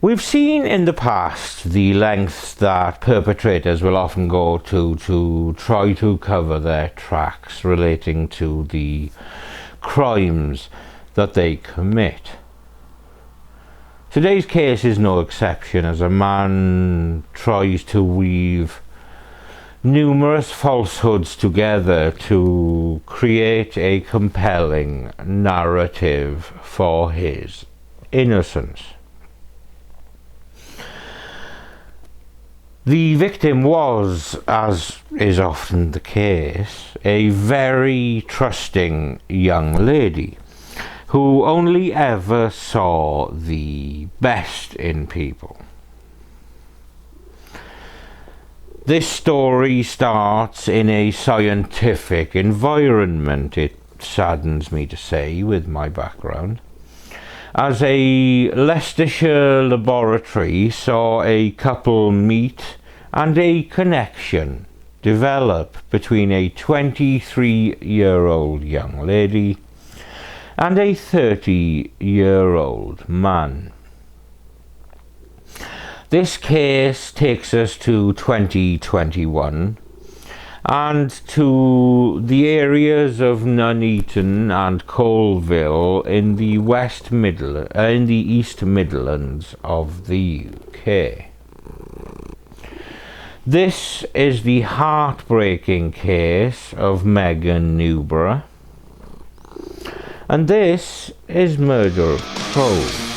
We've seen in the past the lengths that perpetrators will often go to try to cover their tracks relating to the crimes that they commit. Today's case is no exception, as a man tries to weave numerous falsehoods together to create a compelling narrative for his innocence. The victim was, as is often the case, a very trusting young lady who only ever saw the best in people. This story starts in a scientific environment, it saddens me to say, with my background, as a Leicestershire laboratory saw a couple meet and a connection develop between a 23-year-old young lady and a 30-year-old man. This case takes us to 2021 and to the areas of Nuneaton and Colville in the East Midlands of the UK. This is the heartbreaking case of Megan Newborough, and this is Murder of Crows.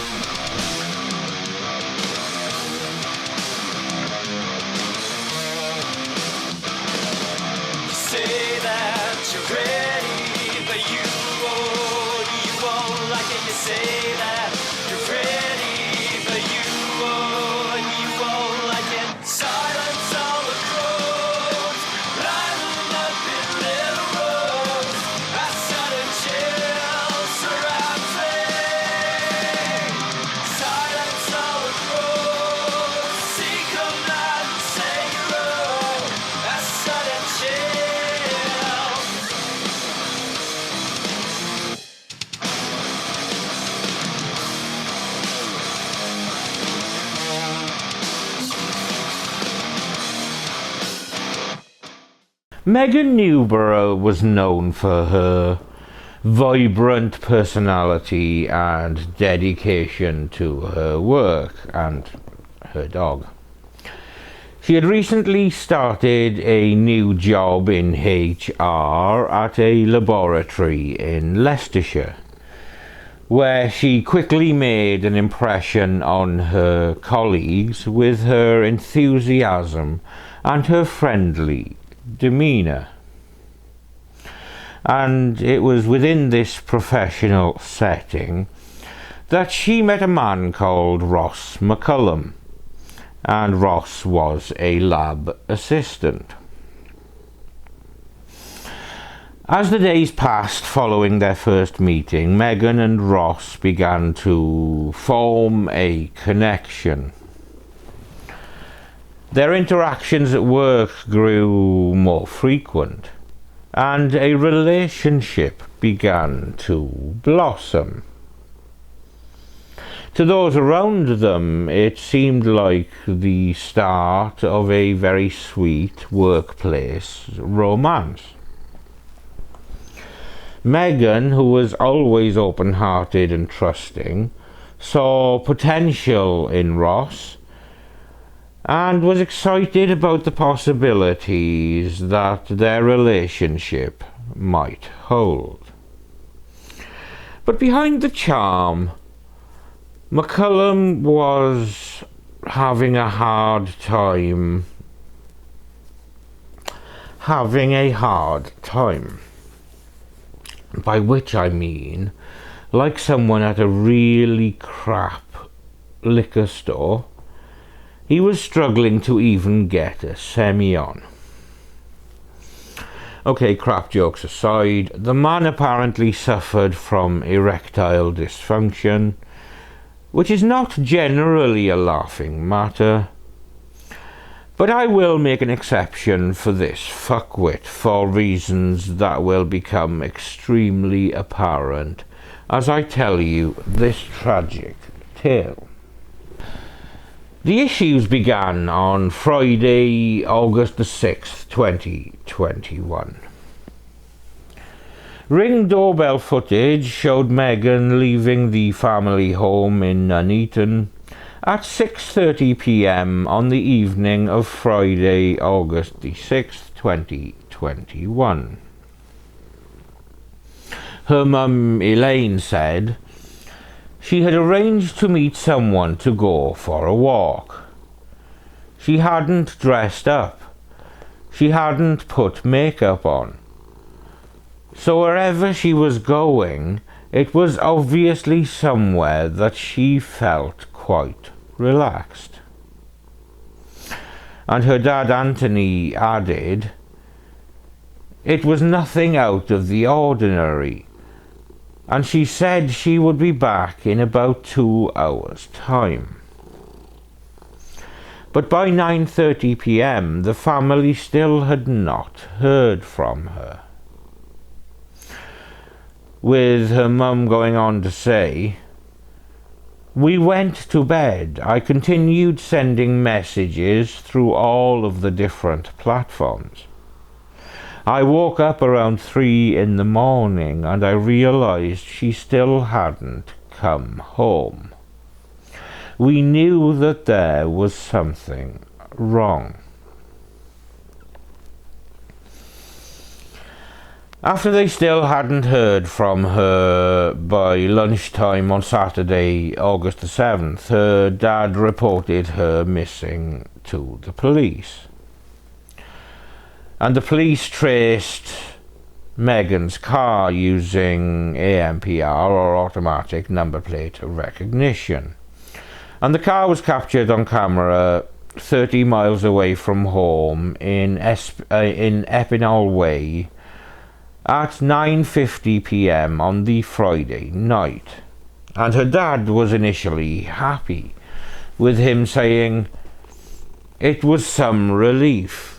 Megan Newborough was known for her vibrant personality and dedication to her work and her dog. She had recently started a new job in HR at a laboratory in Leicestershire, where she quickly made an impression on her colleagues with her enthusiasm and her friendly demeanour. And it was within this professional setting that she met a man called Ross McCullum, and Ross was a lab assistant. As the days passed following their first meeting, Megan and Ross began to form a connection. Their interactions at work grew more frequent, and a relationship began to blossom. To those around them, it seemed like the start of a very sweet workplace romance. Megan, who was always open-hearted and trusting, saw potential in Ross and was excited about the possibilities that their relationship might hold. But behind the charm, McCullum was having a hard time. By which I mean, like someone at a really crap liquor store, he was struggling to even get a semi-on. Okay, crap jokes aside, the man apparently suffered from erectile dysfunction, which is not generally a laughing matter, but I will make an exception for this fuckwit for reasons that will become extremely apparent as I tell you this tragic tale. The issues began on Friday, August the 6th, 2021. Ring doorbell footage showed Megan leaving the family home in Nuneaton at 6:30 p.m. on the evening of Friday, August the 6th, 2021. Her mum, Elaine, said she had arranged to meet someone to go for a walk. She hadn't dressed up. She hadn't put makeup on. So wherever she was going, it was obviously somewhere that she felt quite relaxed. And her dad Anthony added, it was nothing out of the ordinary, and she said she would be back in about 2 hours' time. But by 9:30 p.m. the family still had not heard from her, with her mum going on to say, we went to bed. I continued sending messages through all of the different platforms. I woke up around 3 in the morning and I realized she still hadn't come home. We knew that there was something wrong. After they still hadn't heard from her by lunchtime on Saturday, August the 7th, her dad reported her missing to the police. And the police traced Megan's car using ANPR, or automatic number plate recognition. And the car was captured on camera 30 miles away from home in Epinal Way at 9:50 p.m. on the Friday night. And her dad was initially happy, with him saying it was some relief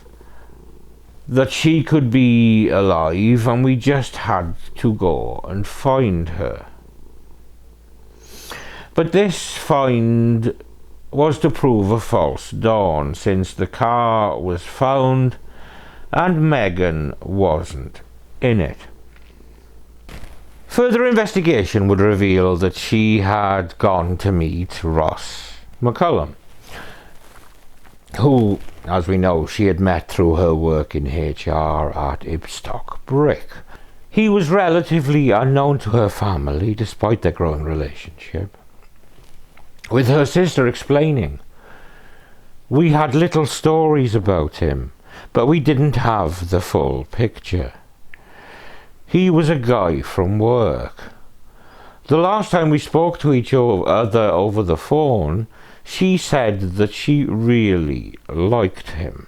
that she could be alive and we just had to go and find her. But this find was to prove a false dawn, since the car was found and Megan wasn't in it. Further investigation would reveal that she had gone to meet Rhys McCullum, who, as we know, she had met through her work in HR at Ibstock Brick. He was relatively unknown to her family despite their growing relationship, with her sister explaining, we had little stories about him, but we didn't have the full picture. He was a guy from work. The last time we spoke to each other over the phone, she said that she really liked him.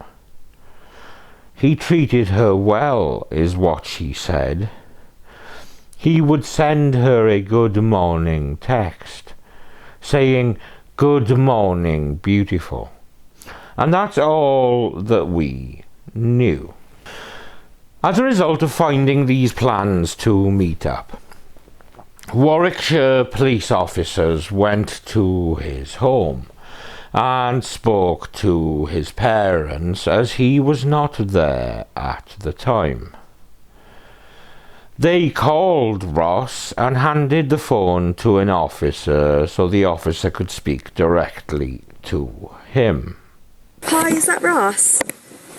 He treated her well, is what she said. He would send her a good morning text, saying, good morning, beautiful. And that's all that we knew. As a result of finding these plans to meet up, Warwickshire police officers went to his home and spoke to his parents, as he was not there at the time. They called Rhys and handed the phone to an officer so the officer could speak directly to him. Hi, is that Ross?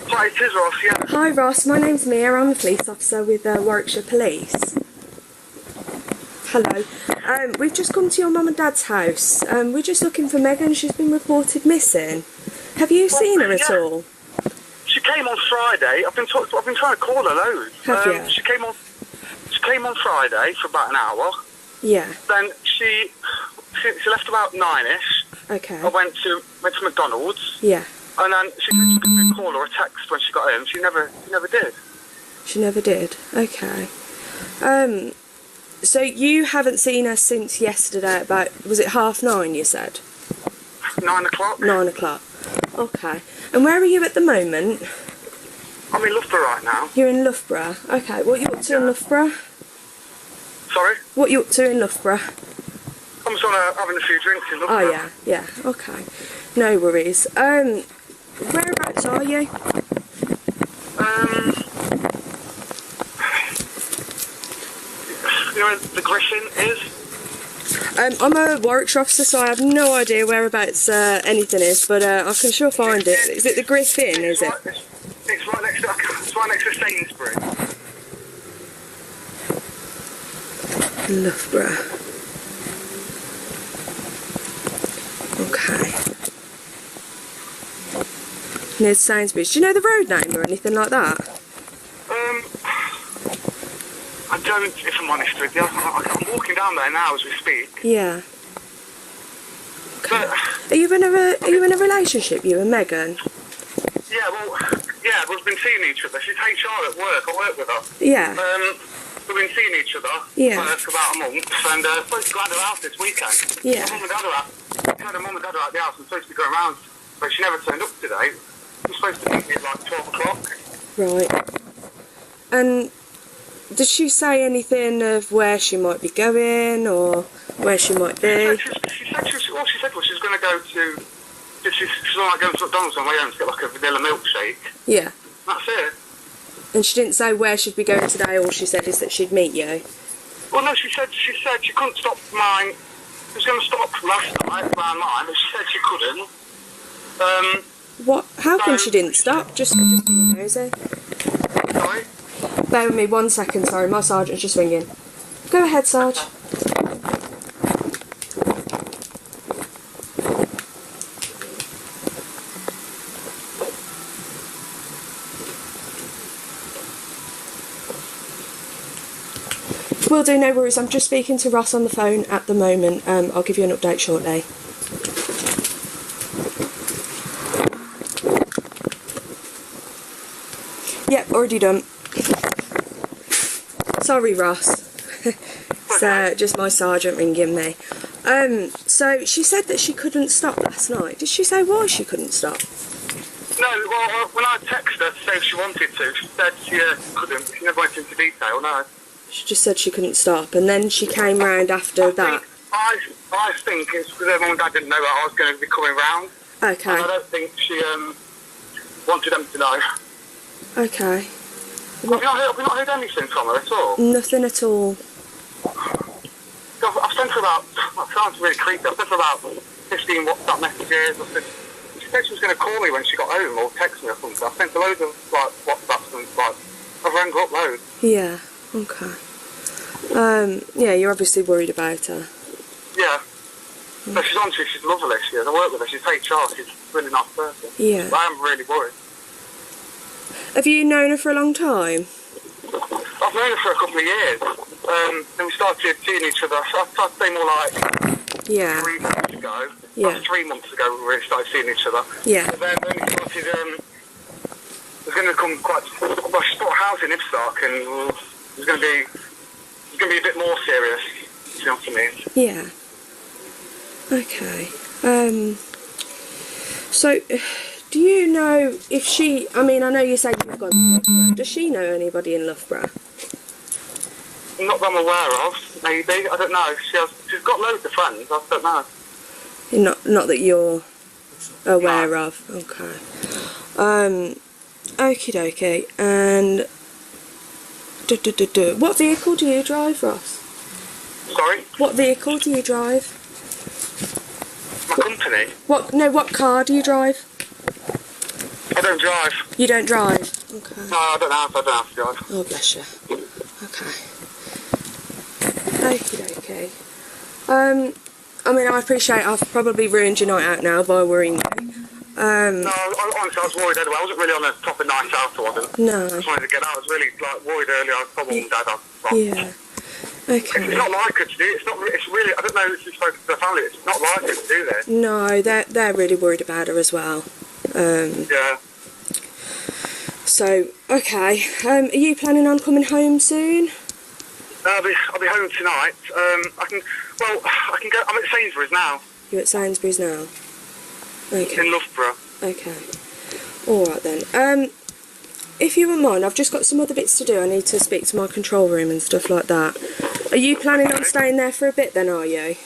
Hi, it is Ross, yeah. Hi Ross, my name's Mia, I'm a police officer with Warwickshire Police. Hello. We've just come to your mum and dad's house. We're just looking for Megan, she's been reported missing. Have you seen her at all? She came on Friday. I've been trying to call her loads. Have you? She came on Friday for about an hour. Yeah. Then she left about 9ish. Okay. I went to McDonald's. Yeah. And then she said she could give me a call or a text when she got home. She never did. She never did. Okay. So you haven't seen her since yesterday about, was it 9:30 you said? 9 o'clock. 9 o'clock. Okay. And where are you at the moment? I'm in Loughborough right now. You're in Loughborough. Okay. What are you up to in Loughborough? Sorry? What are you up to in Loughborough? I'm just having a few drinks in Loughborough. Oh yeah, yeah, okay. No worries. Whereabouts are you? You know where the Griffin is? I'm a Warwickshire officer, so I have no idea whereabouts anything is, but I can sure find it. Is it the Griffin, is it? It's right next to Sainsbury. Loughborough. Okay. Near Sainsbury's. Do you know the road name or anything like that? I don't, if I'm honest with you. I'm walking down there now as we speak. Yeah. But, Are you in a relationship, you and Megan? yeah, we've been seeing each other. She's HR at work. I work with her. Yeah. We've been seeing each other for about a month, and supposed to go out of the house this weekend. Yeah. Mum and Dad are out. Her mum and Dad are out the house. I'm supposed to be going around, but she never turned up today. I'm supposed to meet me at like 12 o'clock. Right. And did she say anything of where she might be going or where she might be? She said she was going to go to. She's like going to McDonald's on my own to get like a vanilla milkshake. Yeah. That's it. And she didn't say where she'd be going today. All she said is that she'd meet you. Well, no, she said she couldn't stop mine. She was going to stop last night around mine, but she said she couldn't. What? How come she didn't stop? Just being nosy. Sorry? Bear with me 1 second, sorry, my sergeant's just ringing. Go ahead, Sarge. Will do, no worries. I'm just speaking to Ross on the phone at the moment. I'll give you an update shortly. Yep, already done. Sorry, Ross. It's just my sergeant ringing me. So she said that she couldn't stop last night. Did she say why she couldn't stop? No, well, when I texted her to say if she wanted to, she said she couldn't. She never went into detail, no. She just said she couldn't stop, and then she came round after that. I think it's because her mum and dad didn't know that I was going to be coming round. Okay. And I don't think she wanted them to know. Okay. Have you not heard anything from her at all? Nothing at all. I've sent her about, that sounds really creepy, I've sent her about 15 WhatsApp messages. She said she was going to call me when she got home or text me or something. I sent her loads of like WhatsApps and I've rang her up loads. Yeah, okay. Yeah, you're obviously worried about her. Yeah. So she's lovely, she is. I work with her, she's HR, she's a really nice person. Yeah. But I am really worried. Have you known her for a long time? I've known her for a couple of years. Then we started seeing each other. So I'd say more like 3 months ago. Yeah. 3 months ago we really started seeing each other. Yeah. And then we started, it was going to come quite, well, she bought a house in Ibstock and it was going to be a bit more serious, you know what I mean? Yeah. Okay. So, do you know if she, I mean, I know you say you've gone to Loughborough. Does she know anybody in Loughborough? Not that I'm aware of, maybe. I don't know. She's got loads of friends. I don't know. Not that you're aware of. Okay. Okie dokie. And what vehicle do you drive, Ross? Sorry? What vehicle do you drive? My company? What car do you drive? I don't drive. You don't drive? Okay. No, I don't have to drive. Oh, bless you. Okay. Okie dokie. I mean, I appreciate I've probably ruined your night out now by worrying you. No, honestly, I was worried anyway. I wasn't really on the top of night out, I wasn't. No. I just wanted to get out. I was really worried earlier. I was probably Dad. Yeah. Okay. It's not like her to do. It's really. I don't know if she's spoken to the family. It's not like her to do this. No, they're really worried about her as well. Yeah. So okay. Are you planning on coming home soon? I'll be home tonight. I can go. I'm at Sainsbury's now. You're at Sainsbury's now. Okay. In Loughborough. Okay. All right then. If you wouldn't mind, I've just got some other bits to do. I need to speak to my control room and stuff like that. Are you planning on staying there for a bit then, are you?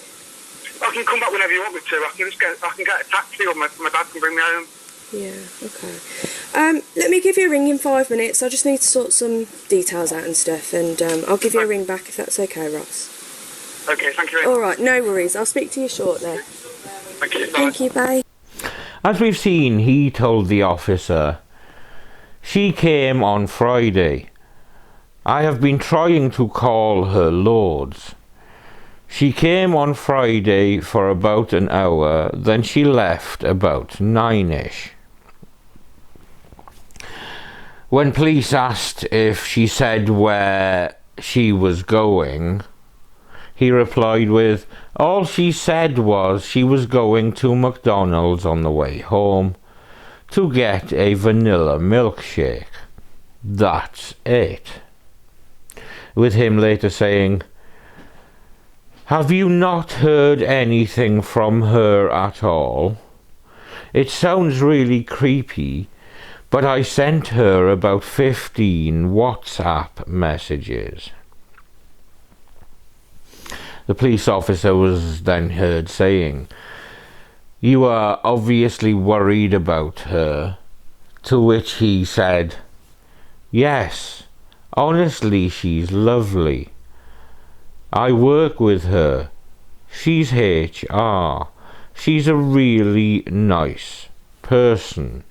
I can come back whenever you want me to. I can get a taxi, or my dad can bring me home. Yeah, okay. Let me give you a ring in 5 minutes. I just need to sort some details out and stuff, and I'll give you a ring back if that's okay, Ross. Okay, thank you very much. Alright, no worries. I'll speak to you shortly. Thank you. Bye. Thank you, bye. As we've seen, he told the officer, "She came on Friday. I have been trying to call her loads. She came on Friday for about an hour, then she left about 9ish. When police asked if she said where she was going, he replied with, all she said was she was going to McDonald's on the way home to get a vanilla milkshake. That's it." With him later saying, "Have you not heard anything from her at all? It sounds really creepy, but I sent her about 15 WhatsApp messages." The police officer was then heard saying, "You are obviously worried about her," to which he said, "Yes, honestly, she's lovely. I work with her. She's HR. She's a really nice person."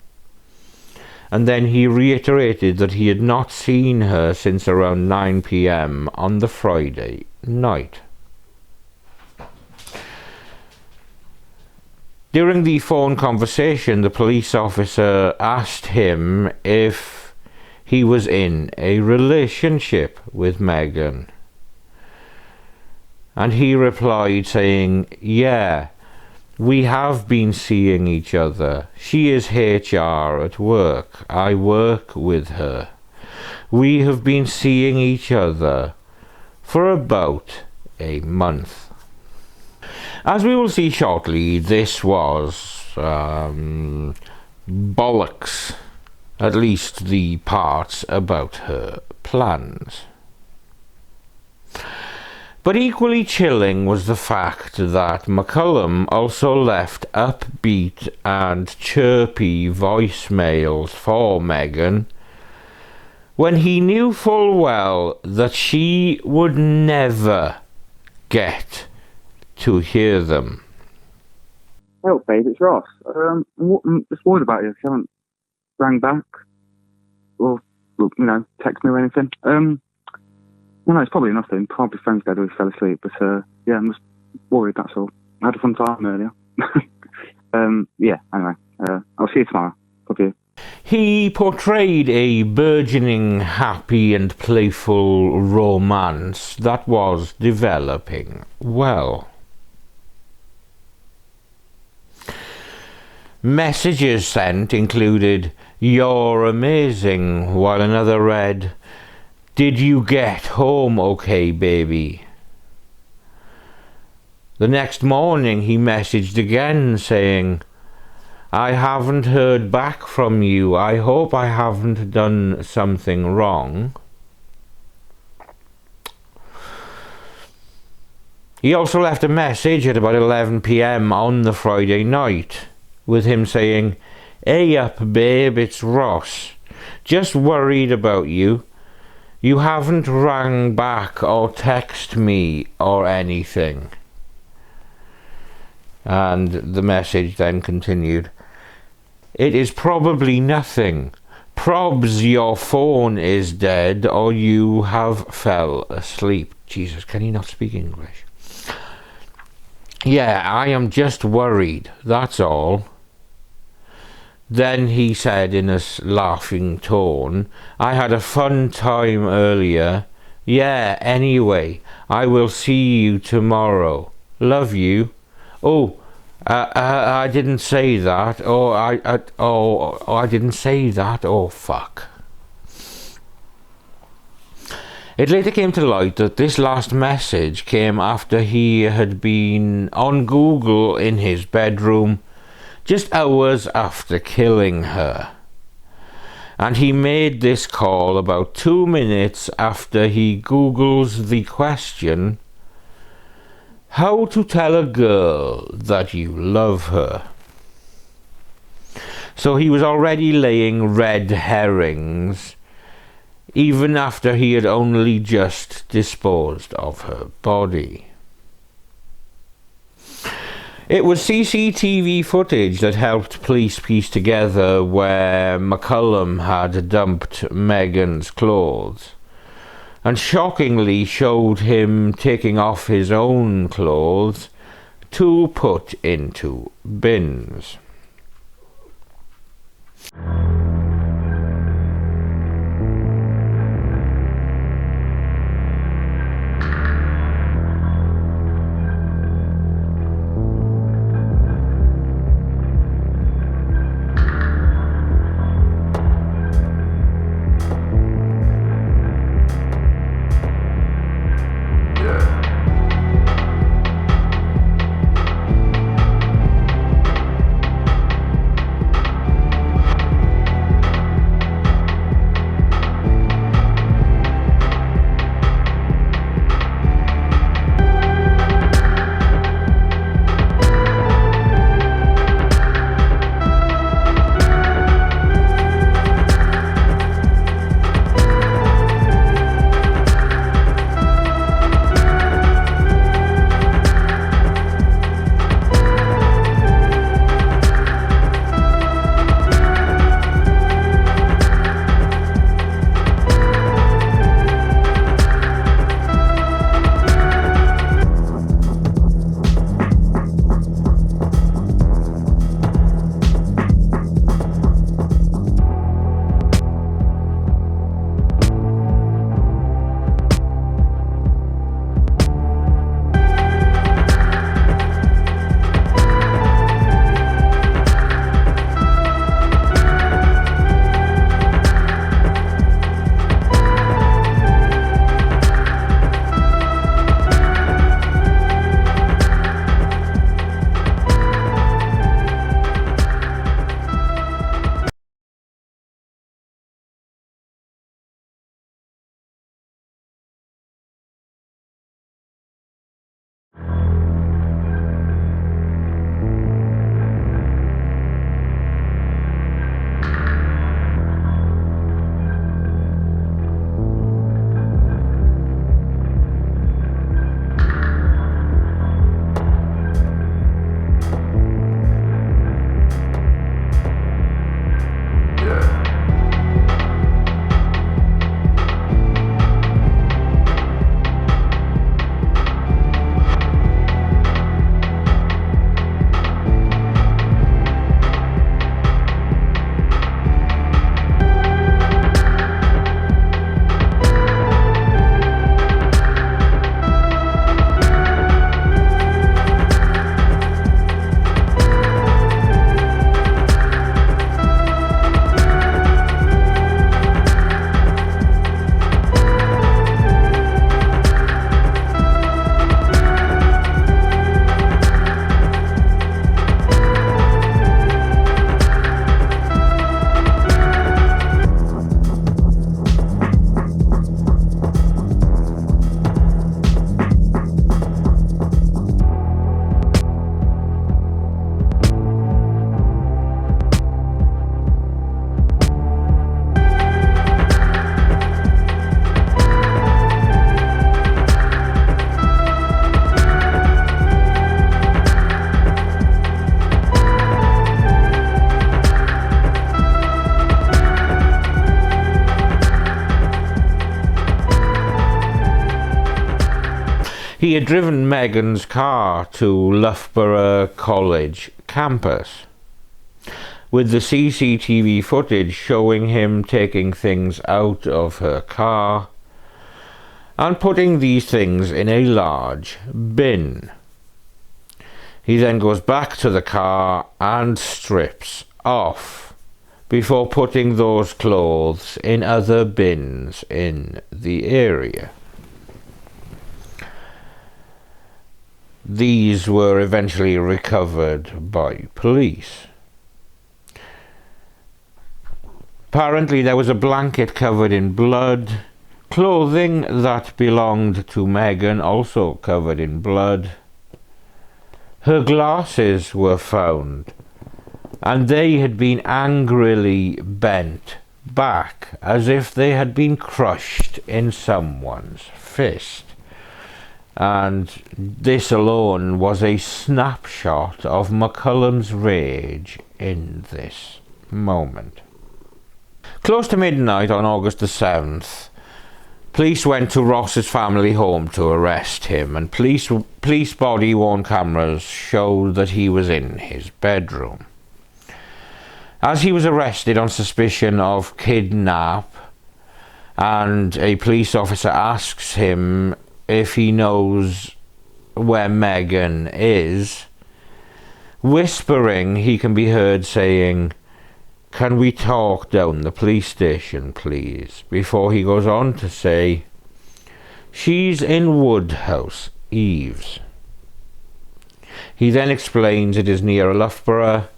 And then he reiterated that he had not seen her since around 9 p.m. on the Friday night. During the phone conversation, the police officer asked him if he was in a relationship with Megan. And he replied saying, "Yeah, we have been seeing each other. She is HR at work. I work with her. We have been seeing each other for about a month." As we will see shortly, this was bollocks, at least the parts about her plans. But equally chilling was the fact that McCullum also left upbeat and chirpy voicemails for Megan when he knew full well that she would never get to hear them. "Help, babe, it's Ross. I'm just worried about you. If you haven't rang back or text me or anything. Well, no, it's probably nothing. Probably friends dead or he fell asleep. But yeah, I'm just worried. That's all. I had a fun time earlier. Yeah. Anyway, I'll see you tomorrow. Love you." He portrayed a burgeoning, happy and playful romance that was developing well. Messages sent included, "You're amazing," while another read, "Did you get home okay, baby?" The next morning he messaged again saying, "I haven't heard back from you. I hope I haven't done something wrong." He also left a message at about 11 p.m. on the Friday night, with him saying, "Hey up, babe, it's Ross. Just worried about you. You haven't rang back or text me or anything." And the message then continued, "It is probably nothing. Probs your phone is dead or you have fell asleep." Jesus, can he not speak English? "Yeah, I am just worried, that's all." Then he said in a laughing tone, "I had a fun time earlier. Yeah, anyway, I will see you tomorrow. Love you." Oh, I didn't say that. I didn't say that. Oh, fuck. It later came to light that this last message came after he had been on Google in his bedroom just hours after killing her. And he made this call about 2 minutes after he Googles the question, How to tell a girl that you love her. So he was already laying red herrings, even after he had only just disposed of her body. It was CCTV footage that helped police piece together where McCullum had dumped Megan's clothes, and shockingly showed him taking off his own clothes to put into bins. He had driven Megan's car to Loughborough College campus, with the CCTV footage showing him taking things out of her car and putting these things in a large bin. He then goes back to the car and strips off before putting those clothes in other bins in the area. These were eventually recovered by police. Apparently there was a blanket covered in blood, clothing that belonged to Megan also covered in blood, Her glasses were found, and they had been angrily bent back as if they had been crushed in someone's fist. And this alone was a snapshot of McCullum's rage in this moment. Close to midnight on August the 7th, police went to Ross's family home to arrest him, and police body-worn cameras showed that he was in his bedroom. As he was arrested on suspicion of kidnap, and a police officer asks him if he knows where Megan is, whispering, he can be heard saying, "Can we talk down the police station, please?" Before he goes on to say, "She's in Woodhouse Eaves." He then explains it is near Loughborough.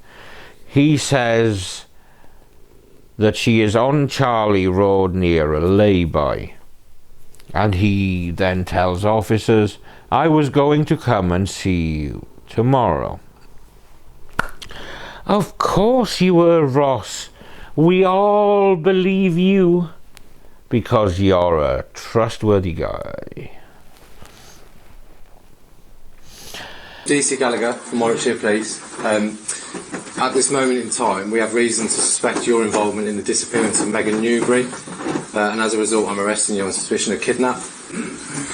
He says that she is on Charlie Road near a lay-by. And he then tells officers, "I was going to come and see you tomorrow." "Of course you were, Ross. We all believe you because you're a trustworthy guy." DC Gallagher from Warwickshire Police. At this moment in time, we have reason to suspect your involvement in the disappearance of Megan Newbury, and as a result, I'm arresting you on suspicion of kidnap.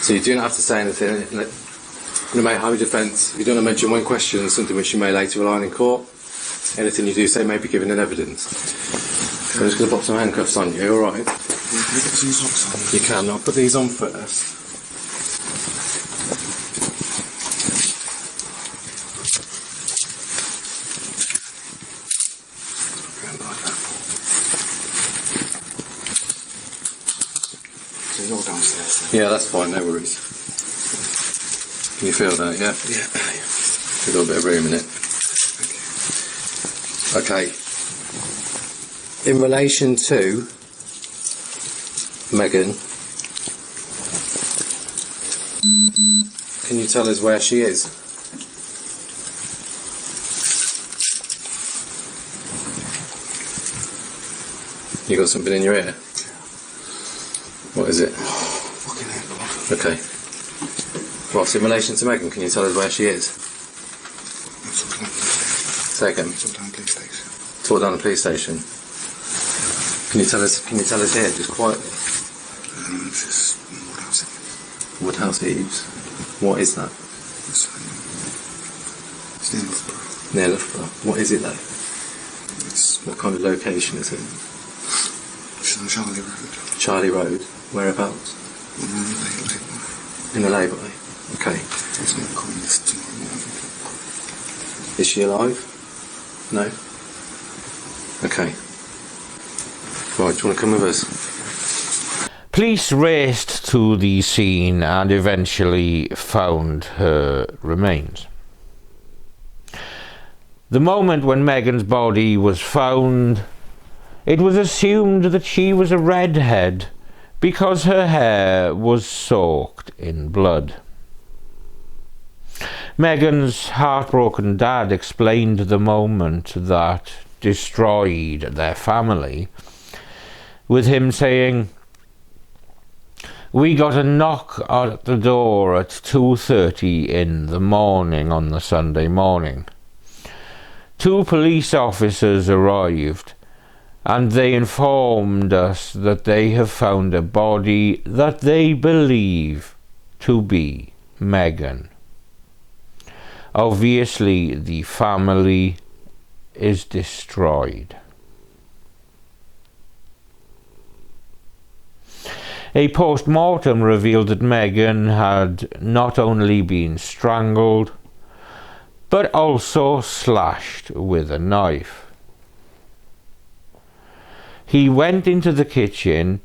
So you do not have to say anything. In a may high defence, you don't want to mention one question, something which you may later rely on in court. Anything you do say may be given in evidence. So I'm just going to pop some handcuffs on you, alright? Can you put some socks on? You can. I'll put these on first. So you're downstairs then? Yeah, that's fine, no worries. Can you feel that, yeah? Yeah. There's a little bit of room in it. Okay. In relation to Megan, can you tell us where she is? You got something in your ear? What is it? Fucking hell. Okay. Ross, in relation to Megan, can you tell us where she is? Say again. Talk down the police station. Can you tell us here, just quietly? This is Woodhouse Woodhouse. Eaves. What is that? It's near Newborough. Near Loughborough. What is it though? It's What kind of location is it? on Charlie Road. Charlie Road. Whereabouts? In the lay-by. Okay. It's not coming this tomorrow morning. Is she alive? No? Okay. Right, do you want to come with us? Police raced to the scene and eventually found her remains. The moment when Megan's body was found, it was assumed that she was a redhead because her hair was soaked in blood. Megan's heartbroken dad explained the moment that destroyed their family, with him saying, "We got a knock at the door at 2:30 in the morning on the Sunday morning. 2 police officers arrived, and they informed us that they have found a body that they believe to be Megan. Obviously, the family is destroyed." A post-mortem revealed that Megan had not only been strangled, but also slashed with a knife. He went into the kitchen,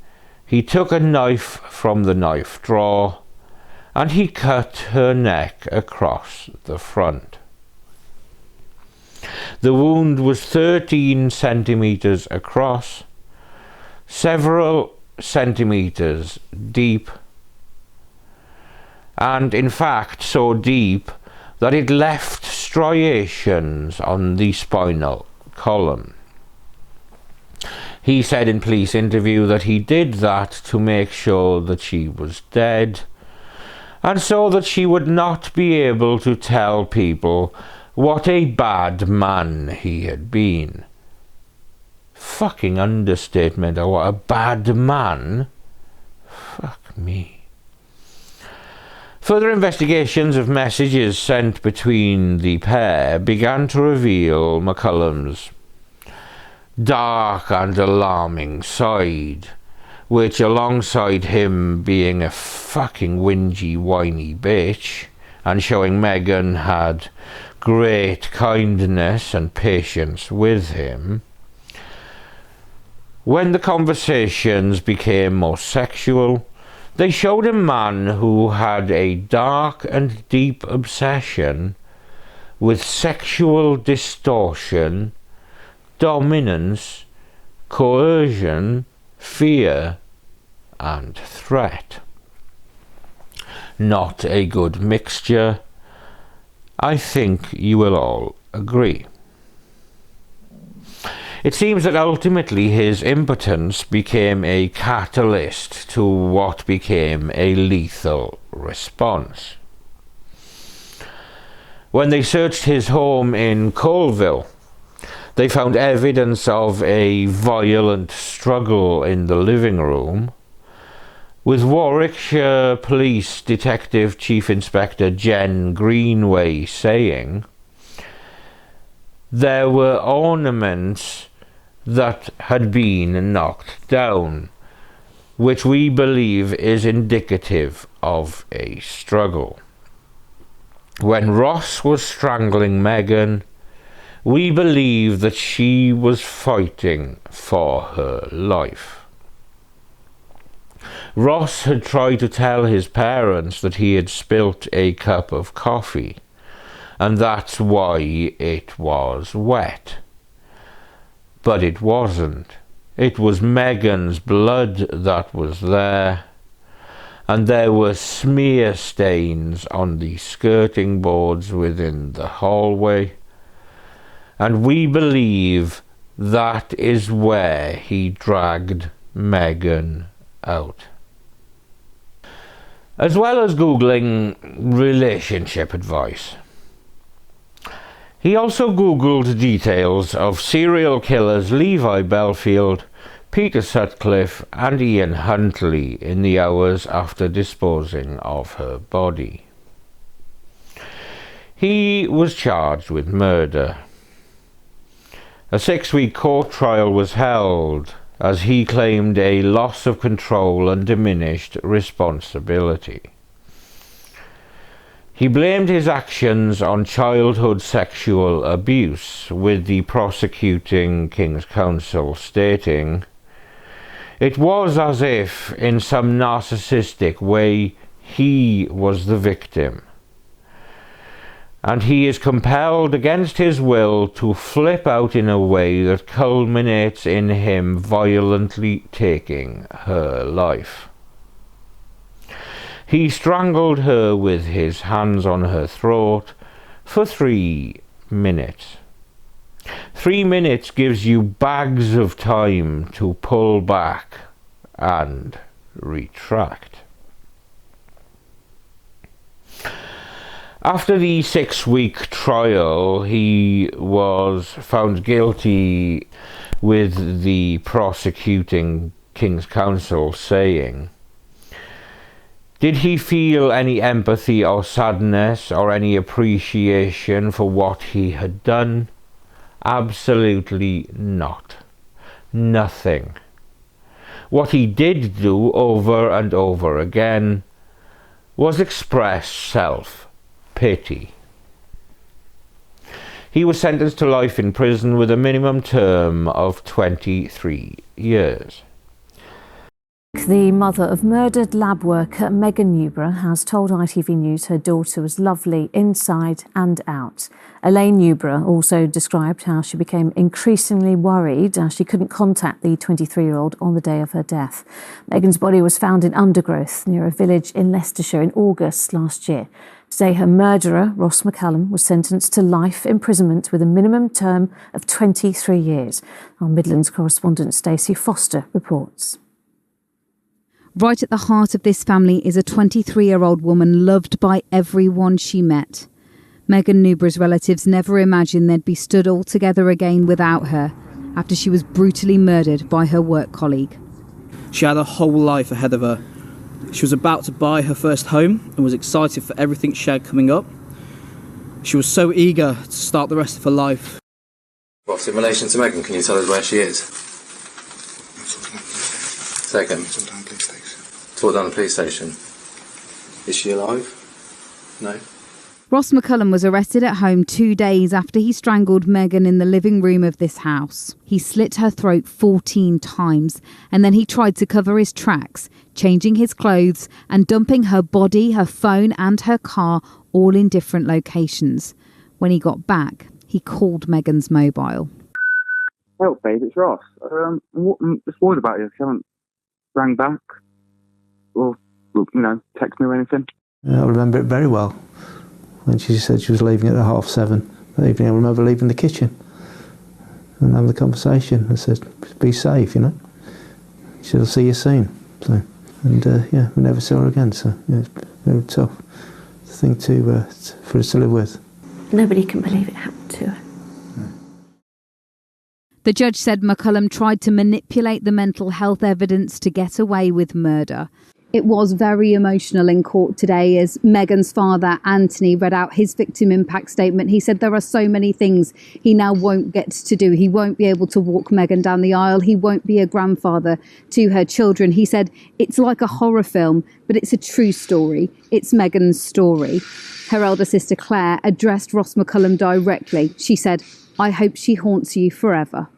he took a knife from the knife drawer, and he cut her neck across the front. The wound was 13 centimetres across, several centimetres deep, and in fact so deep that it left striations on the spinal column. He said in police interview that he did that to make sure that she was dead, and so that she would not be able to tell people what a bad man he had been. Fucking understatement. Or what, a bad man? Fuck me. Further investigations of messages sent between the pair began to reveal McCullum's dark and alarming side, which, alongside him being a fucking whingy, whiny bitch and showing Megan had great kindness and patience with him, when the conversations became more sexual, they showed a man who had a dark and deep obsession with sexual distortion, dominance, coercion, fear, and threat. Not a good mixture, I think you will all agree. It seems that ultimately his impotence became a catalyst to what became a lethal response. When they searched his home in Colville, they found evidence of a violent struggle in the living room, with Warwickshire Police Detective Chief Inspector Jen Greenway saying there were ornaments that had been knocked down, which we believe is indicative of a struggle. When Ross was strangling Megan, we believe that she was fighting for her life. Ross had tried to tell his parents that he had spilt a cup of coffee, and that's why it was wet. But it wasn't. It was Megan's blood that was there, and there were smear stains on the skirting boards within the hallway, and we believe that is where he dragged Megan out. As well as Googling relationship advice, he also Googled details of serial killers Levi Belfield, Peter Sutcliffe and Ian Huntley in the hours after disposing of her body. He was charged with murder. A 6-week court trial was held as he claimed a loss of control and diminished responsibility. He blamed his actions on childhood sexual abuse, with the prosecuting King's Counsel stating, "It was as if, in some narcissistic way, he was the victim, and he is compelled against his will to flip out in a way that culminates in him violently taking her life. He strangled her with his hands on her throat for 3 minutes. 3 minutes gives you bags of time to pull back and retract." After the 6-week trial, he was found guilty, with the prosecuting King's Counsel saying, "Did he feel any empathy or sadness or any appreciation for what he had done? Absolutely not. Nothing. What he did do over and over again was express self-pity." He was sentenced to life in prison with a minimum term of 23 years. The mother of murdered lab worker Megan Newborough has told ITV News her daughter was lovely inside and out. Elaine Newborough also described how she became increasingly worried as she couldn't contact the 23-year-old on the day of her death. Megan's body was found in undergrowth near a village in Leicestershire in August last year. Today, her murderer, Ross McCallum, was sentenced to life imprisonment with a minimum term of 23 years. Our Midlands correspondent Stacey Foster reports. Right at the heart of this family is a 23-year-old woman loved by everyone she met. Megan Newborough's relatives never imagined they'd be stood all together again without her after she was brutally murdered by her work colleague. She had a whole life ahead of her. She was about to buy her first home and was excited for everything she had coming up. She was so eager to start the rest of her life. Ross, in relation to Megan, can you tell us where she is? Second. Talk down the police station. Is she alive? No. Ross McCallum was arrested at home 2 days after he strangled Megan in the living room of this house. He slit her throat 14 times and then he tried to cover his tracks, changing his clothes and dumping her body, her phone and her car all in different locations. When he got back, he called Megan's mobile. Help, babe, it's Ross. I'm just worried about you. If you haven't rang back or, text me or anything. I remember it very well. When she said she was leaving at 7:30 that evening, I remember leaving the kitchen and having the conversation. I said, be safe, She said, I'll see you soon. So, and we never saw her again, so it's very tough thing for us to live with. Nobody can believe it happened to her. The judge said McCallum tried to manipulate the mental health evidence to get away with murder. It was very emotional in court today as Megan's father, Anthony, read out his victim impact statement. He said there are so many things he now won't get to do. He won't be able to walk Megan down the aisle. He won't be a grandfather to her children. He said it's like a horror film, but it's a true story. It's Megan's story. Her elder sister Claire addressed Ross McCallum directly. She said, I hope she haunts you forever.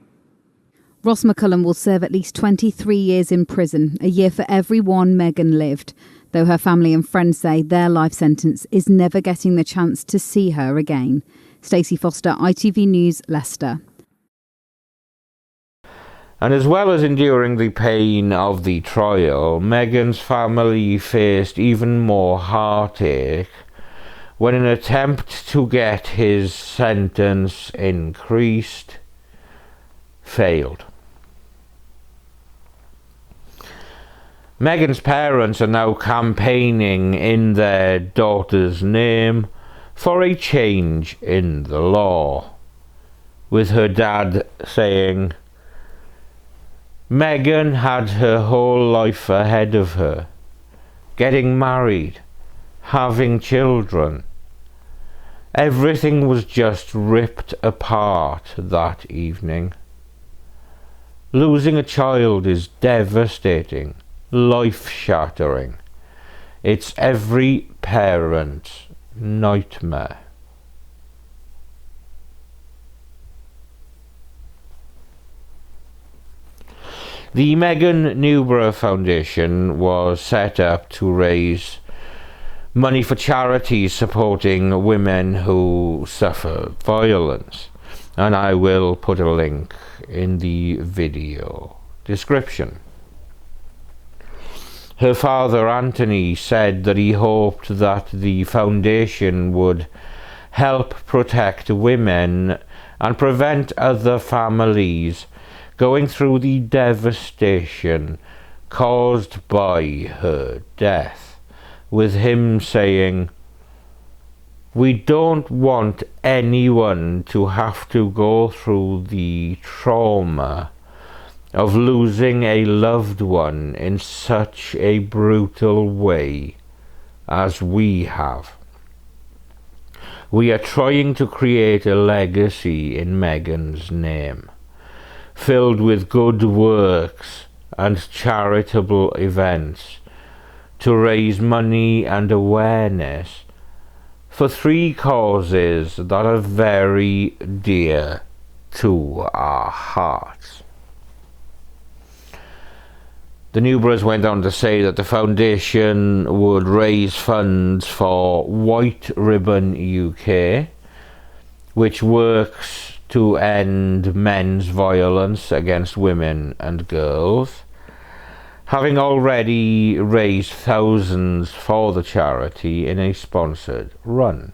Ross McCallum will serve at least 23 years in prison, a year for every one Megan lived, though her family and friends say their life sentence is never getting the chance to see her again. Stacey Foster, ITV News, Leicester. And as well as enduring the pain of the trial, Megan's family faced even more heartache when an attempt to get his sentence increased failed. Megan's parents are now campaigning in their daughter's name for a change in the law, with her dad saying, Megan had her whole life ahead of her, getting married, having children. Everything was just ripped apart that evening. Losing a child is devastating, life-shattering. It's every parent's nightmare. The Megan Newborough Foundation was set up to raise money for charities supporting women who suffer violence, and I will put a link in the video description. Her father, Anthony, said that he hoped that the foundation would help protect women and prevent other families going through the devastation caused by her death, with him saying, "We don't want anyone to have to go through the trauma of losing a loved one in such a brutal way as we have. We are trying to create a legacy in Megan's name, filled with good works and charitable events, to raise money and awareness for 3 causes that are very dear to our hearts. The Newboroughs went on to say that the foundation would raise funds for White Ribbon UK, which works to end men's violence against women and girls, having already raised thousands for the charity in a sponsored run.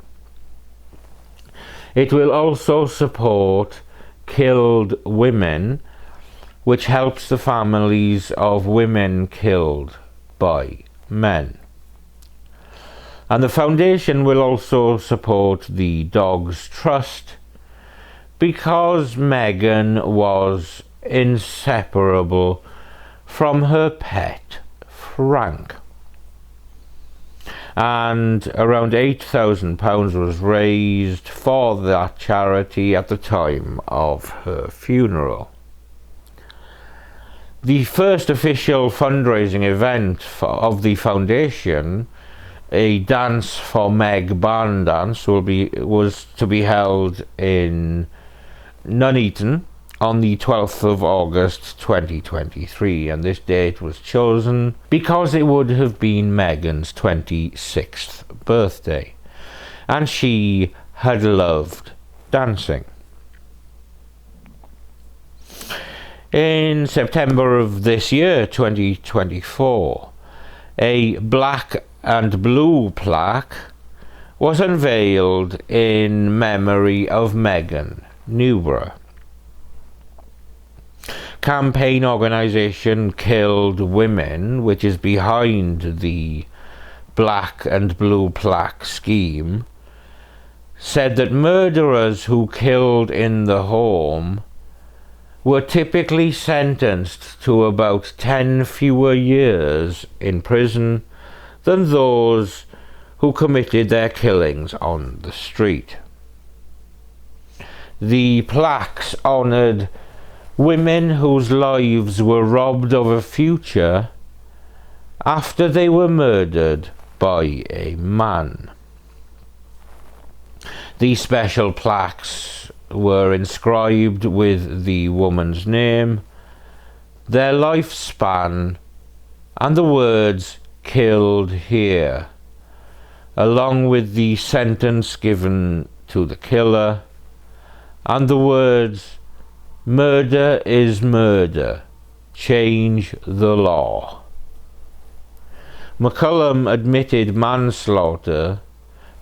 It will also support Killed Women, which helps the families of women killed by men. And the foundation will also support the Dogs Trust, because Meghan was inseparable from her pet Frank. And around £8,000 was raised for that charity at the time of her funeral. The first official fundraising event of the foundation, a Dance for Meg barn dance, was to be held in Nuneaton on the 12th of August 2023, and this date was chosen because it would have been Meghan's 26th birthday, and she had loved dancing. In September of this year, 2024, a black and blue plaque was unveiled in memory of Meghan Newborough. Campaign organisation Killed Women, which is behind the black and blue plaque scheme, said that murderers who killed in the home were typically sentenced to about 10 fewer years in prison than those who committed their killings on the street. The plaques honoured women whose lives were robbed of a future after they were murdered by a man. These special plaques were inscribed with the woman's name, their lifespan, and the words "killed here", along with the sentence given to the killer, and the words "Murder is murder, change the law." McCullum admitted manslaughter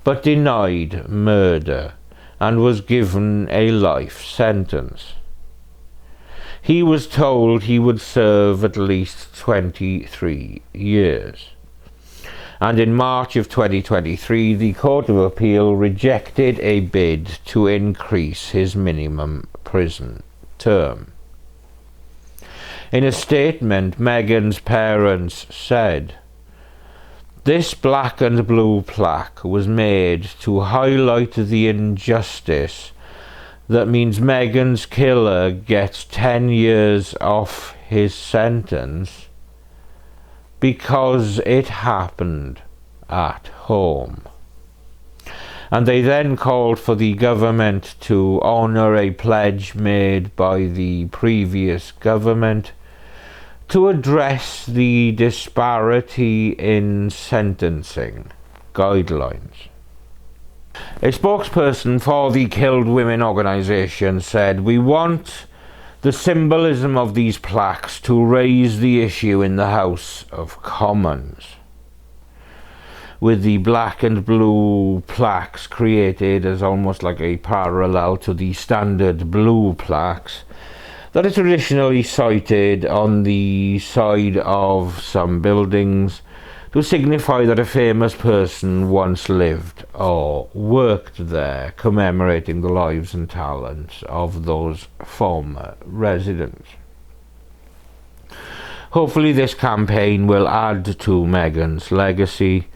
but denied murder and was given a life sentence. He was told he would serve at least 23 years. And in March of 2023, the Court of Appeal rejected a bid to increase his minimum prison term. In a statement, Meghan's parents said, "This black and blue plaque was made to highlight the injustice that means Meghan's killer gets 10 years off his sentence because it happened at home." And they then called for the government to honour a pledge made by the previous government to address the disparity in sentencing guidelines. A spokesperson for the Killed Women organisation said, "We want the symbolism of these plaques to raise the issue in the House of Commons." With the black and blue plaques created as almost like a parallel to the standard blue plaques that are traditionally sited on the side of some buildings to signify that a famous person once lived or worked there, commemorating the lives and talents of those former residents. Hopefully this campaign will add to Meghan's legacy,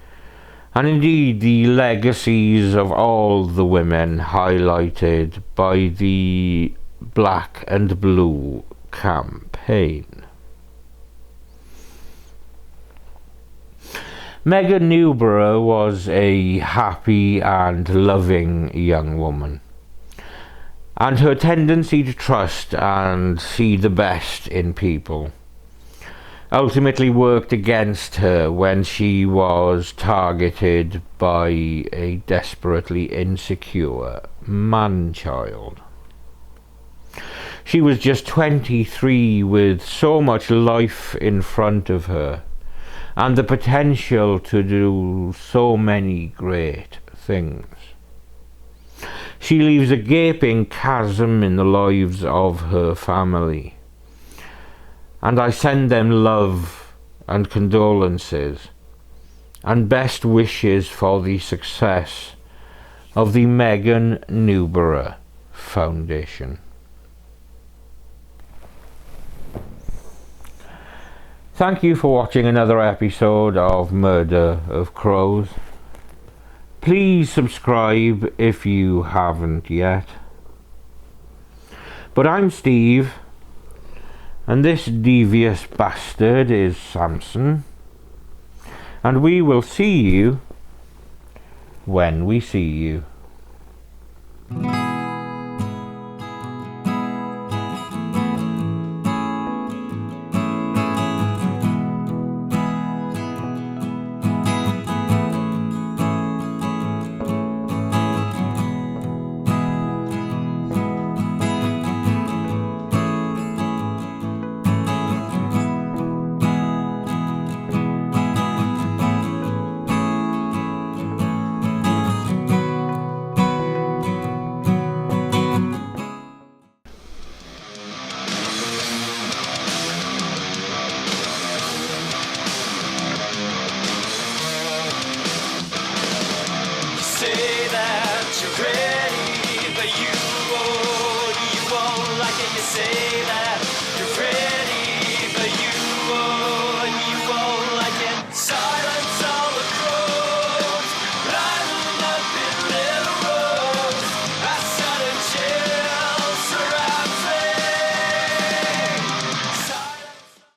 and indeed the legacies of all the women highlighted by the Black and Blue campaign. Meghan Newborough was a happy and loving young woman, and her tendency to trust and see the best in people ultimately worked against her when she was targeted by a desperately insecure man-child. She was just 23 with so much life in front of her and the potential to do so many great things. She leaves a gaping chasm in the lives of her family, and I send them love and condolences and best wishes for the success of the Megan Newborough Foundation. Thank you for watching another episode of Murder of Crows. Please subscribe if you haven't yet. But I'm Steve, and this devious bastard is Samson, and we will see you when we see you. Say that you're ready.